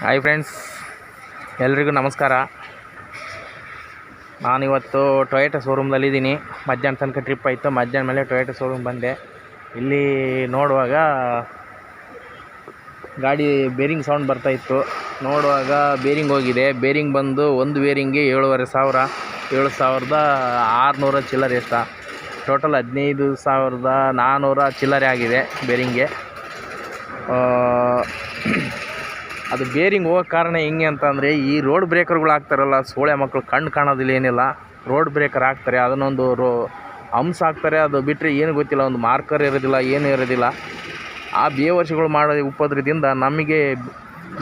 Hi friends, ಎಲ್ರಿಗೂ ನಮಸ್ಕಾರ. ನಾನಿವತ್ತು ಟೊಯೋಟಾ ಶೋರೂಮ್ದಲ್ಲಿದ್ದೀನಿ. ಮಧ್ಯಾಹ್ನ ತನಕ ಟ್ರಿಪ್ ಆಯಿತು. ಮಧ್ಯಾಹ್ನ ಮೇಲೆ ಟೊಯೋಟಾ ಶೋರೂಮ್ ಬಂದೆ. ಇಲ್ಲಿ ನೋಡುವಾಗ ಗಾಡಿ ಬೇರಿಂಗ್ ಸೌಂಡ್ ಬರ್ತಾಯಿತ್ತು. ನೋಡುವಾಗ ಬೇರಿಂಗ್ ಹೋಗಿದೆ. ಬೇರಿಂಗ್ ಬಂದು ಒಂದು ಬೇರಿಂಗ್ಗೆ 7,600 ಚಿಲ್ಲರೆ ಎಷ್ಟ. ಟೋಟಲ್ 15,400 ಚಿಲ್ಲರೆ ಆಗಿದೆ ಬೇರಿಂಗ್ಗೆ. ಅದು ಬೇರಿಂಗ್ ಹೋಗೋ ಕಾರಣ ಹೆಂಗೆ ಅಂತಂದರೆ, ಈ ರೋಡ್ ಬ್ರೇಕರ್ಗಳು ಹಾಕ್ತಾರಲ್ಲ, ಸೋಳೆ ಮಕ್ಕಳು ಕಣ್ಣು ಕಾಣೋದಿಲ್ಲ, ಏನಿಲ್ಲ. ರೋಡ್ ಬ್ರೇಕರ್ ಹಾಕ್ತಾರೆ, ಅದನ್ನೊಂದು ಹಂಸ ಹಾಕ್ತಾರೆ. ಅದು ಬಿಟ್ಟರೆ ಏನು ಗೊತ್ತಿಲ್ಲ, ಒಂದು ಮಾರ್ಕರ್ ಇರೋದಿಲ್ಲ, ಏನೂ ಇರೋದಿಲ್ಲ. ಆ ಬೇವರ್ಷಗಳು ಮಾಡೋ ಉಪದ್ರದಿಂದ ನಮಗೆ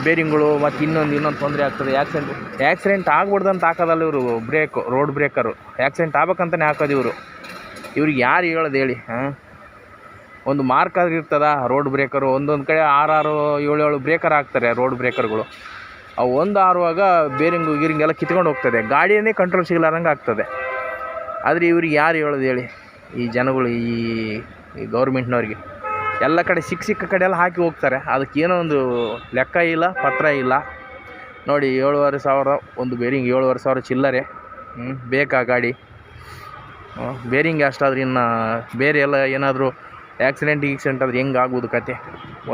ಬೇರಿಂಗ್ಗಳು ಮತ್ತು ಇನ್ನೊಂದು ತೊಂದರೆ ಆಗ್ತದೆ. ಆ್ಯಕ್ಸಿಡೆಂಟ್ ಆಗ್ಬಿಡ್ದಂತ ಹಾಕೋದಲ್ಲ ಇವರು ರೋಡ್ ಬ್ರೇಕರು. ಆ್ಯಕ್ಸಿಡೆಂಟ್ ಆಗ್ಬೇಕಂತಲೇ ಹಾಕೋದು ಇವರು. ಇವ್ರಿಗೆ ಯಾರು ಹೇಳೋದು ಹೇಳಿ? ಒಂದು ಮಾರ್ಕ್ ಆಗಿರ್ತದ ರೋಡ್ ಬ್ರೇಕರು. ಒಂದೊಂದು ಕಡೆ 6-7 ಬ್ರೇಕರ್ ಹಾಕ್ತಾರೆ ರೋಡ್ ಬ್ರೇಕರ್ಗಳು. ಅವು ಒಂದು ಆರುವಾಗ ಬೇರಿಂಗು ಗೀರಿಂಗೆಲ್ಲ ಕಿತ್ಕೊಂಡು ಹೋಗ್ತದೆ. ಗಾಡಿಯನ್ನೇ ಕಂಟ್ರೋಲ್ ಸಿಗಲಾರಂಗೆ ಆಗ್ತದೆ. ಆದರೆ ಇವ್ರಿಗೆ ಯಾರು ಹೇಳೋದು ಹೇಳಿ? ಈ ಜನಗಳು, ಈ ಗೌರ್ಮೆಂಟ್ನವ್ರಿಗೆ ಎಲ್ಲ ಕಡೆ ಸಿಕ್ಕ ಕಡೆ ಎಲ್ಲ ಹಾಕಿ ಹೋಗ್ತಾರೆ. ಅದಕ್ಕೇನೋ ಒಂದು ಲೆಕ್ಕ ಇಲ್ಲ, ಪತ್ರ ಇಲ್ಲ. ನೋಡಿ, 7,500 ಒಂದು ಬೇರಿಂಗ್, 7,500 ಚಿಲ್ಲರೆ. ಬೇಕಾ ಗಾಡಿ? ಬೇರಿಂಗ್ ಅಷ್ಟಾದ್ರೆ ಇನ್ನು ಬೇರೆ ಎಲ್ಲ ಏನಾದರೂ ಆ್ಯಕ್ಸಿಡೆಂಟ್ ಆದರೆ ಹೆಂಗೆ ಆಗೋದು ಕತೆ?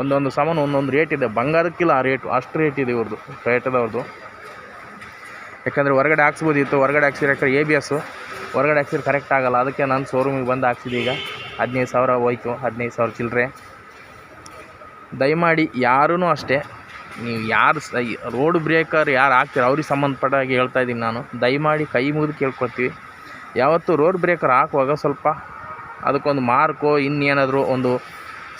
ಒಂದೊಂದು ಸಾಮಾನು ಒಂದೊಂದು ರೇಟ್ ಇದೆ. ಬಂಗಾರಕ್ಕಿಲ್ಲ ಆ ರೇಟು, ಅಷ್ಟು ರೇಟ್ ಇದೆ ಇವ್ರದ್ದು, ಟೊಯೋಟದವ್ರದ್ದು. ಯಾಕಂದರೆ ಹೊರಗಡೆ ಹಾಕ್ಸ್ಬೋದಿತ್ತು. ಹೊರಗಡೆ ಹಾಕ್ಸಿದ್ರೆ ABS ಹೊರಗಡೆ ಹಾಕ್ಸಿದ್ರೆ ಕರೆಕ್ಟ್ ಆಗೋಲ್ಲ. ಅದಕ್ಕೆ ನಾನು ಶೋರೂಮಿಗೆ ಬಂದು ಹಾಕ್ಸಿದೆ. ಈಗ 15,000 ಹೋಯ್ತು, 15,000 ಚಿಲ್ಲರೆ. ದಯಮಾಡಿ ಯಾರೂ ಅಷ್ಟೇ, ನೀವು ಯಾರು ರೋಡ್ ಬ್ರೇಕರ್ ಯಾರು ಹಾಕ್ತೀರ ಅವ್ರಿಗೆ ಸಂಬಂಧಪಟ್ಟಾಗಿ ಹೇಳ್ತಾ ಇದ್ದೀನಿ ನಾನು. ದಯಮಾಡಿ ಕೈ ಮುಗಿದು ಕೇಳ್ಕೊತೀವಿ, ಯಾವತ್ತು ರೋಡ್ ಬ್ರೇಕರ್ ಹಾಕುವಾಗ ಸ್ವಲ್ಪ ಅದಕ್ಕೊಂದು ಮಾರ್ಕೋ ಇನ್ನೇನಾದರೂ ಒಂದು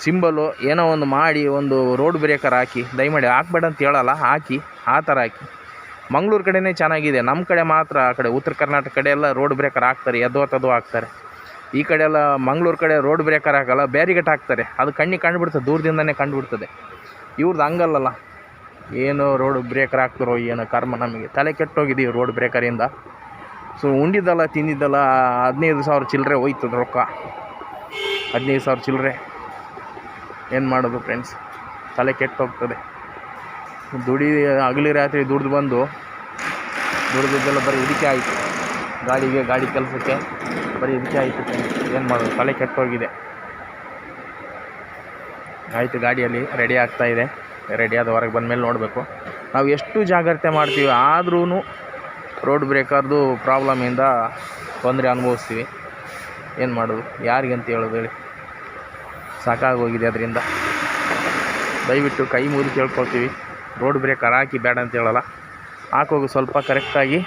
ಸಿಂಬಲು ಏನೋ ಒಂದು ಮಾಡಿ ಒಂದು ರೋಡ್ ಬ್ರೇಕರ್ ಹಾಕಿ. ದಯಮಾಡಿ ಹಾಕ್ಬೇಡ ಅಂತ ಹೇಳಲ್ಲ, ಹಾಕಿ, ಆ ಥರ ಹಾಕಿ. ಮಂಗಳೂರು ಕಡೆಯೇ ಚೆನ್ನಾಗಿದೆ. ನಮ್ಮ ಕಡೆ ಮಾತ್ರ, ಆ ಕಡೆ ಉತ್ತರ ಕರ್ನಾಟಕ ಕಡೆ ಎಲ್ಲ ರೋಡ್ ಬ್ರೇಕರ್ ಹಾಕ್ತಾರೆ, ಎದ್ದು ಹಾಕ್ತಾರೆ. ಈ ಕಡೆ ಎಲ್ಲ ಮಂಗಳೂರು ಕಡೆ ರೋಡ್ ಬ್ರೇಕರ್ ಹಾಕಲ್ಲ, ಬ್ಯಾರಿಗೇಟ್ ಹಾಕ್ತಾರೆ. ಅದು ಕಣ್ಣಿಗೆ ಕಂಡುಬಿಡ್ತದೆ, ದೂರದಿಂದನೇ ಕಂಡುಬಿಡ್ತದೆ. ಇವ್ರದ್ದು ಹಂಗಲ್ಲಲ್ಲ, ಏನು ರೋಡ್ ಬ್ರೇಕರ್ ಹಾಕ್ತಾರೋ ಏನೋ ಕರ್ಮ. ನಮಗೆ ತಲೆ ಕೆಟ್ಟೋಗಿದ್ದೀವಿ ರೋಡ್ ಬ್ರೇಕರಿಂದ. ಸೊ ಉಂಡಿದ್ದಲ್ಲ ತಿಂದಿದ್ದಲ್ಲ 15,000 ಚಿಲ್ಲರೆ ಹೋಯ್ತದ ರೊಕ್ಕ. 15,000 ಚಿಲ್ಲರೆ ಏನು ಮಾಡೋದು ಫ್ರೆಂಡ್ಸ್? ತಲೆ ಕೆಟ್ಟೋಗ್ತದೆ. ಹಗಲಿ ರಾತ್ರಿ ದುಡ್ದಿದ್ದೆಲ್ಲ ಬರೀ ಇದಕ್ಕೆ ಆಯಿತು. ಗಾಡಿ ಕೆಲಸಕ್ಕೆ ಬರೀ ಇದಕ್ಕೆ ಆಯಿತು ಫ್ರೆಂಡ್ಸ್. ಏನು ಮಾಡೋದು? ತಲೆ ಕೆಟ್ಟೋಗಿದೆ. ಆಯಿತು, ಗಾಡಿಯಲ್ಲಿ ರೆಡಿ ಆಗ್ತಾಯಿದೆ. ರೆಡಿಯಾದ ಹೊರಗೆ ಬಂದಮೇಲೆ ನೋಡಬೇಕು. ನಾವು ಎಷ್ಟು ಜಾಗ್ರತೆ ಮಾಡ್ತೀವಿ, ಆದ್ರೂ ರೋಡ್ ಬ್ರೇಕರ್ದು ಪ್ರಾಬ್ಲಮಿಂದ ತೊಂದರೆ ಅನುಭವಿಸ್ತೀವಿ. ಏನು ಮಾಡೋದು? ಯಾರಿಗಂತ ಹೇಳೋದು ಹೇಳಿ? ಸಾಕಾಗೋಗಿದೆ ಅದರಿಂದ. ದಯವಿಟ್ಟು ಕೈ ಮುಗಿದು ಕೇಳ್ಕೊಳ್ತೀವಿ, ರೋಡ್ ಬ್ರೇಕರ್ ಹಾಕಿ ಬೇಡ ಅಂತ ಹೇಳಲ್ಲ, ಹಾಕೋಗಿ ಸ್ವಲ್ಪ ಕರೆಕ್ಟಾಗಿ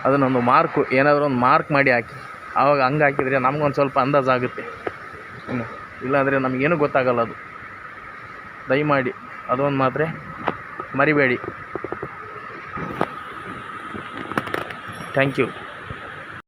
ಅದನ್ನೊಂದು ಮಾರ್ಕು, ಏನಾದರೂ ಒಂದು ಮಾರ್ಕ್ ಮಾಡಿ ಹಾಕಿ. ಆವಾಗ ಹಂಗೆ ಹಾಕಿದರೆ ನಮಗೊಂದು ಸ್ವಲ್ಪ ಅಂದಾಜಾಗುತ್ತೆ. ಇಲ್ಲಾಂದರೆ ನಮಗೇನು ಗೊತ್ತಾಗಲ್ಲ ಅದು. ದಯಮಾಡಿ ಅದೊಂದು ಮಾತ್ರ ಮರಿಬೇಡಿ. Thank you.